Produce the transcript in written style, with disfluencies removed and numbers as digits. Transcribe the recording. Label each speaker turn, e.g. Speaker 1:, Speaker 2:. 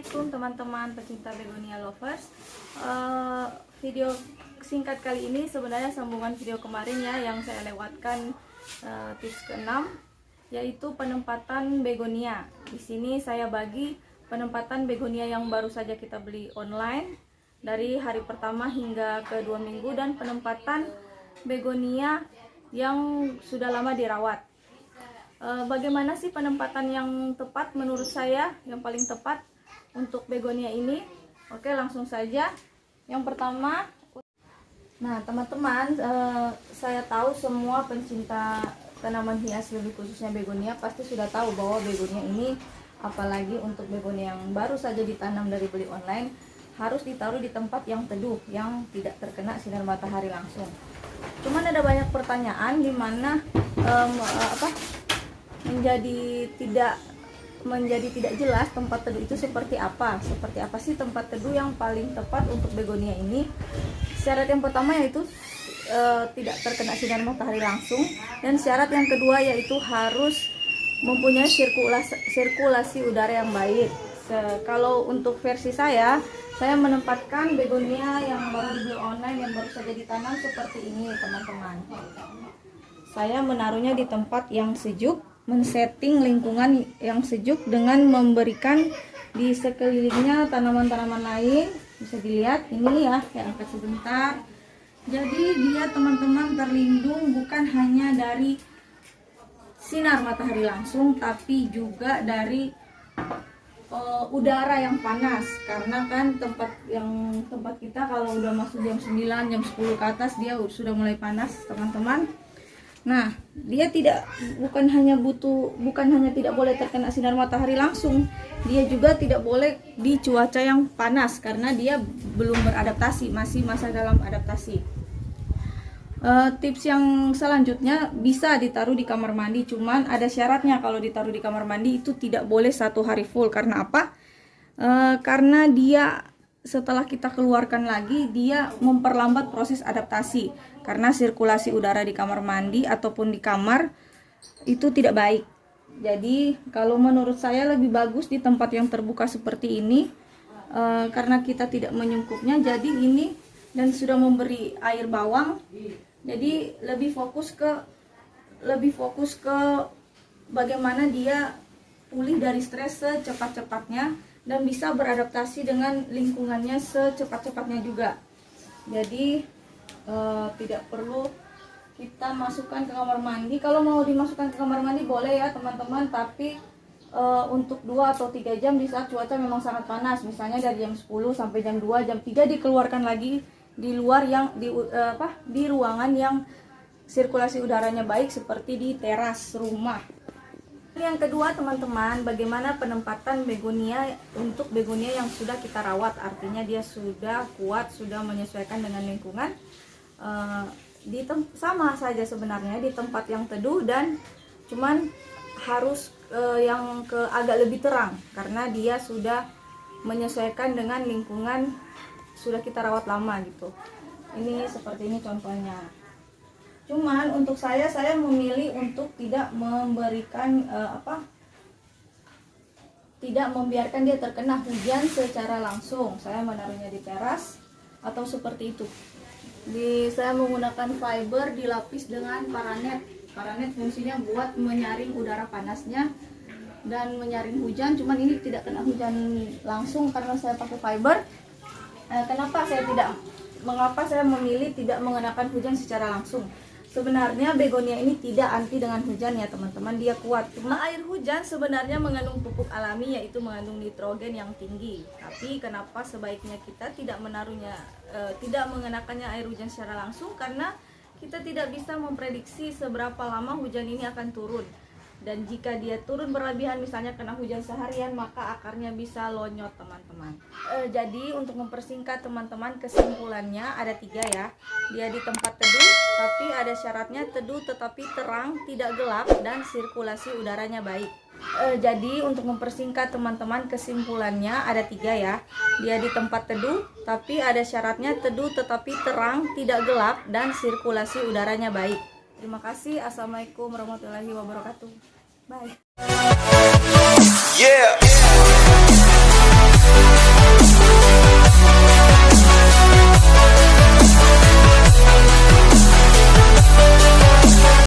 Speaker 1: Assalamualaikum teman-teman pecinta begonia lovers. Video singkat kali ini sebenarnya sambungan video kemarin ya, yang saya lewatkan tips ke-6, yaitu penempatan begonia. Di sini saya bagi penempatan begonia yang baru saja kita beli online dari hari pertama hingga ke 2 minggu, dan penempatan begonia yang sudah lama dirawat. Bagaimana sih penempatan yang tepat menurut saya, yang paling tepat untuk begonia ini? Oke, langsung saja. Yang pertama, nah teman-teman, saya tahu semua pencinta tanaman hias, lebih khususnya begonia, pasti sudah tahu bahwa begonia ini, apalagi untuk begonia yang baru saja ditanam dari beli online, harus ditaruh di tempat yang teduh, yang tidak terkena sinar matahari langsung. Cuman ada banyak pertanyaan di mana menjadi tidak jelas tempat teduh itu seperti apa sih tempat teduh yang paling tepat untuk begonia ini. Syarat yang pertama yaitu tidak terkena sinar matahari langsung, dan syarat yang kedua yaitu harus mempunyai sirkulasi udara yang baik. Kalau untuk versi saya menempatkan begonia yang baru dibeli online, yang baru saja ditanam seperti ini teman-teman. Saya menaruhnya di tempat yang sejuk, men-setting lingkungan yang sejuk dengan memberikan di sekelilingnya tanaman-tanaman lain. Bisa dilihat ini ya, saya angkat sebentar. Jadi dia teman-teman terlindung bukan hanya dari sinar matahari langsung, tapi juga dari udara yang panas. Karena kan tempat kita kalau udah masuk jam 9, jam 10 ke atas dia sudah mulai panas teman-teman. Nah, dia bukan hanya tidak boleh terkena sinar matahari langsung, dia juga tidak boleh di cuaca yang panas karena dia belum beradaptasi, masih masa dalam adaptasi. Tips yang selanjutnya, bisa ditaruh di kamar mandi, cuman ada syaratnya. Kalau ditaruh di kamar mandi itu tidak boleh 1 hari full. Karena apa? Karena dia setelah kita keluarkan lagi, dia memperlambat proses adaptasi, karena sirkulasi udara di kamar mandi ataupun di kamar itu tidak baik. Jadi kalau menurut saya lebih bagus di tempat yang terbuka seperti ini, karena kita tidak menyungkupnya jadi ini, dan sudah memberi air bawang, jadi lebih fokus ke bagaimana dia pulih dari stres secepat-cepatnya dan bisa beradaptasi dengan lingkungannya secepat-cepatnya juga. Jadi tidak perlu kita masukkan ke kamar mandi. Kalau mau dimasukkan ke kamar mandi boleh ya teman-teman, tapi untuk 2 atau 3 jam di saat cuaca memang sangat panas, misalnya dari jam 10 sampai jam 2, jam 3 dikeluarkan lagi di luar yang di ruangan yang sirkulasi udaranya baik, seperti di teras rumah. Yang kedua teman-teman, bagaimana penempatan begonia untuk begonia yang sudah kita rawat, artinya dia sudah kuat, sudah menyesuaikan dengan lingkungan. Sama saja sebenarnya di tempat yang teduh, dan cuman harus yang agak lebih terang karena dia sudah menyesuaikan dengan lingkungan, sudah kita rawat lama gitu. Ini seperti ini contohnya. Cuman untuk saya memilih untuk tidak memberikan tidak membiarkan dia terkena hujan secara langsung. Saya menaruhnya di teras atau seperti itu. Saya menggunakan fiber dilapis dengan paranet. Paranet fungsinya buat menyaring udara panasnya dan menyaring hujan. Cuman ini tidak kena hujan langsung karena saya pakai fiber. Mengapa saya memilih tidak mengenakan hujan secara langsung? Sebenarnya begonia ini tidak anti dengan hujan ya teman-teman, dia kuat. Cuma air hujan sebenarnya mengandung pupuk alami, yaitu mengandung nitrogen yang tinggi. Tapi kenapa sebaiknya kita tidak mengenakannya air hujan secara langsung? Karena kita tidak bisa memprediksi seberapa lama hujan ini akan turun. Dan jika dia turun berlebihan, misalnya kena hujan seharian, maka akarnya bisa lonyot teman-teman. Jadi untuk mempersingkat teman-teman, kesimpulannya ada 3 ya. Dia di tempat teduh, tapi ada syaratnya, teduh tetapi terang, tidak gelap, dan sirkulasi udaranya baik. Jadi untuk mempersingkat teman-teman, kesimpulannya ada 3 ya. Dia di tempat teduh, tapi ada syaratnya, teduh tetapi terang, tidak gelap, dan sirkulasi udaranya baik. Terima kasih. Assalamualaikum warahmatullahi wabarakatuh. Bye.
Speaker 2: Yeah.